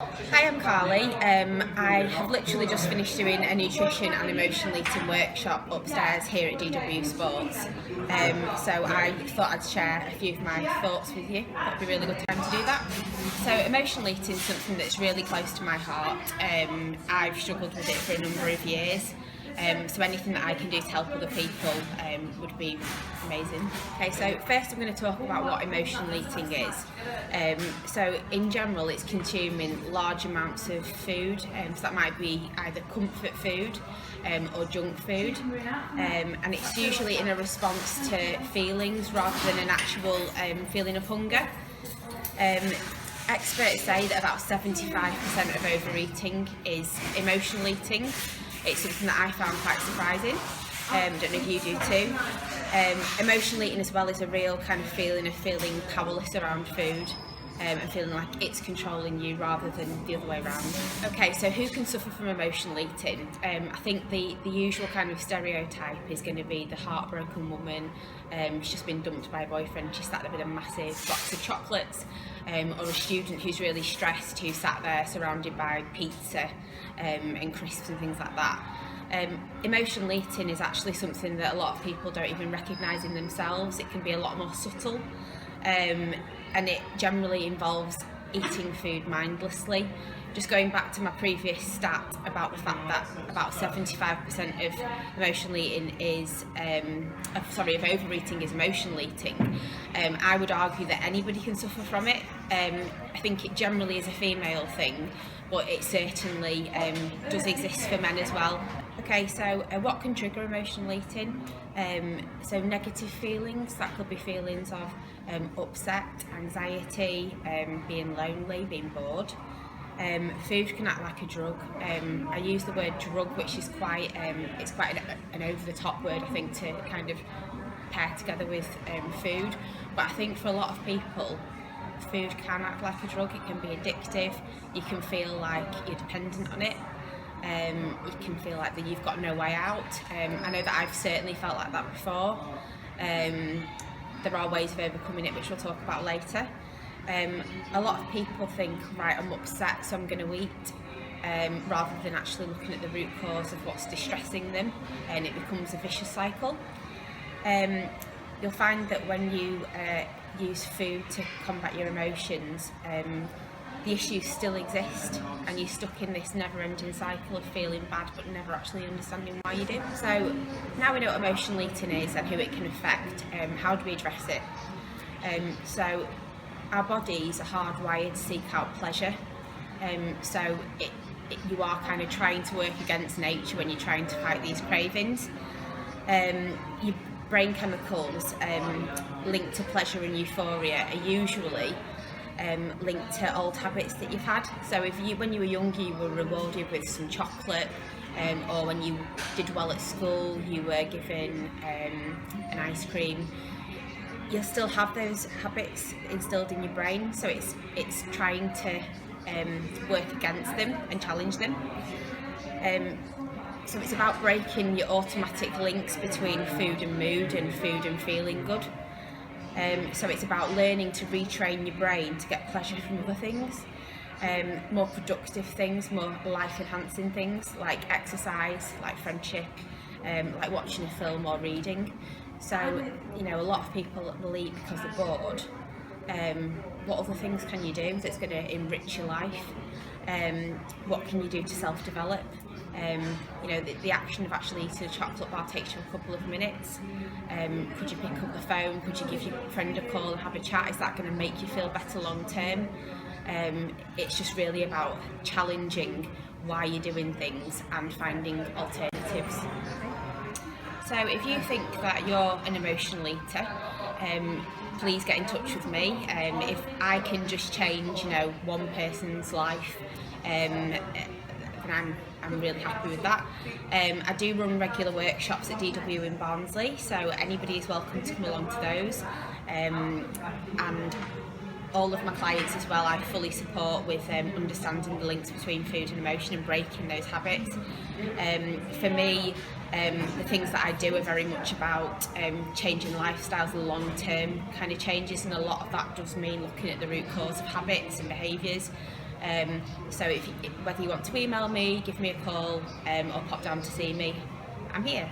Hi, I'm Carly. I have literally just finished doing a nutrition and emotional eating workshop upstairs here at DW Sports. So I thought I'd share a few of my thoughts with you. That'd be a really good time to do that. So emotional eating is something that's really close to my heart. I've struggled with it for a number of years. So anything that I can do to help other people would be amazing. Okay, so first I'm going to talk about what emotional eating is. So in general, it's consuming large amounts of food, so that might be either comfort food or junk food, and it's usually in a response to feelings rather than an actual feeling of hunger. Experts say that about 75% of overeating is emotional eating. It's something that I found quite surprising. Don't know if you do too. Emotional eating as well is a real kind of feeling powerless around food and feeling like it's controlling you rather than the other way around. Okay, so who can suffer from emotional eating? I think the usual kind of stereotype is going to be the heartbroken woman. She's just been dumped by a boyfriend, she sat there with a massive box of chocolates, or a student who's really stressed who sat there surrounded by pizza and crisps and things like that. Emotional eating is actually something that a lot of people don't even recognise in themselves. It can be a lot more subtle, and it generally involves eating food mindlessly. Just going back to my previous stat about the fact that about 75% of emotional eating is, of overeating is emotional eating, I would argue that anybody can suffer from it. I think it generally is a female thing, but it certainly does exist for men as well. Okay, so what can trigger emotional eating? So negative feelings, that could be feelings of upset, anxiety, being lonely, being bored. Food can act like a drug. I use the word drug, which is quite an over-the-top word, I think, to kind of pair together with food. But I think for a lot of people, food can act like a drug. It can be addictive. You can feel like you're dependent on it. You can feel like that you've got no way out. I know that I've certainly felt like that before. There are ways of overcoming it, which we'll talk about later. A lot of people think, right, I'm upset, so I'm going to eat, rather than actually looking at the root cause of what's distressing them, and it becomes a vicious cycle. You'll find that when you use food to combat your emotions, the issues still exist, and you're stuck in this never-ending cycle of feeling bad but never actually understanding why you do. So now we know what emotional eating is and who it can affect. How do we address it? So our bodies are hardwired to seek out pleasure, so you are kind of trying to work against nature when you're trying to fight these cravings. Your brain chemicals linked to pleasure and euphoria are usually linked to old habits that you've had. So if when you were younger you were rewarded with some chocolate, or when you did well at school you were given an ice cream, you'll still have those habits instilled in your brain, so it's trying to work against them and challenge them. So it's about breaking your automatic links between food and mood and food and feeling good. So it's about learning to retrain your brain to get pleasure from other things, more productive things, more life-enhancing things like exercise, like friendship, like watching a film or reading. So, a lot of people will eat because they're bored. What other things can you do that's going to enrich your life? What can you do to self-develop? The action of actually eating a chocolate bar takes you a couple of minutes. Could you pick up the phone? Could you give your friend a call and have a chat? Is that going to make you feel better long term? It's just really about challenging why you're doing things and finding alternatives. So if you think that you're an emotional eater, please get in touch with me. If I can just change, one person's life, then I'm really happy with that. I do run regular workshops at DW in Barnsley, so anybody is welcome to come along to those. And all of my clients as well, I fully support with understanding the links between food and emotion and breaking those habits. For me, the things that I do are very much about changing lifestyles and long-term kind of changes, and a lot of that does mean looking at the root cause of habits and behaviours. So whether you want to email me, give me a call, or pop down to see me, I'm here.